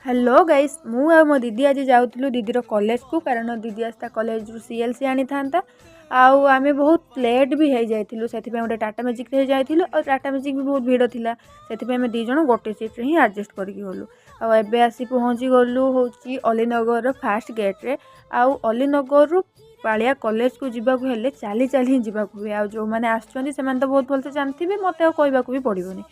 Hello guys मु आ मो दीदी आज जाऊँ दीदीर कॉलेज को कारण दीदी आज कॉलेज रु सीएलसी आनी था आउ आमे बहुत लेट भी हो जाइलु से गोटे टाटा मैजिक रे जाइलु और टाटा मैजिक भी बहुत भिड़ थिला से दी जन गोटे सीट रे ही एडजस्ट करके गलु आबे आसी पहुँची गलु हूँ अलीनगर फास्ट गेट रे आउ अलीनगर रु पालिया कॉलेज को जीवा हेले चली चली ही जीवा हुए आ जो मैंने आसुँच से तो बहुत भलसे जानते मत कहवाक भी पड़ोनी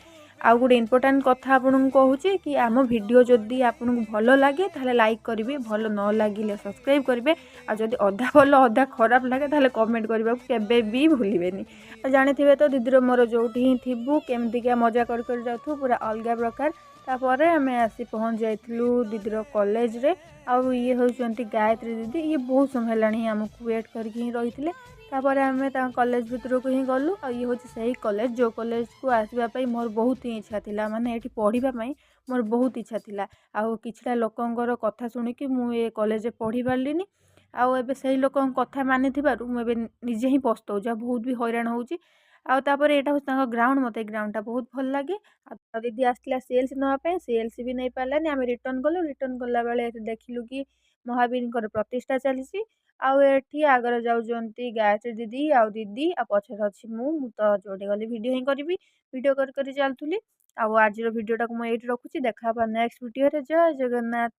आउ गोटे इम्पोर्टाट कथा आपको कहूँ कि आम भिडियो जदि आपको भल लगे ताहले लाइक करेंगे भल न लगे सब्सक्राइब करेंगे आदि अधा भल अधा खराब लगे ताहले कमेंट करने को केवे भी भूलें जानी तो दीदीर मोर जो ही थी केमतिका मजा कर जाऊँ पूरा अलग प्रकार तापर आम आसी पहुँच जाइलु दीदीर कॉलेज रे आउ ये होती गायत्री दीदी ये बहुत समय है आमको वेट करके रही तापर आम कॉलेज भितर को ही गलु और ये हूँ से कॉलेज जो कॉलेज को आसवाई मोर बहुत ही इच्छा थिला माने ये पढ़ाई मोर बहुत इच्छा थिला आउ किछटा लोकंकर कथा शुणिकी मुझे कॉलेज पढ़ी पार्लिनी आउ एबे से लोक कथा मानि मुझे निजे ही पछताऊँ बहुत भी हैरान होउची आउ तापर एटा हूँ ग्राउंड मत ग्राउंड बहुत भल लगे आ दीदी आसला सीएलसी नापे सीएलसी भी नहीं पार्लानी आम रिटर्न गलु रिटर्न गला बेले देखिलु कि महावीर प्रतिष्ठा चली आउ एठी आगर जाउजंती गायत्री दीदी आउ दीदी आ पछरे अछि मु तो जोडे गली वीडियो ही करी वीडियो कर चलतुली आउ आज वीडियो टाक मु एठी रखुची देखा नेक्स्ट वीडियो रे जय जगन्नाथ।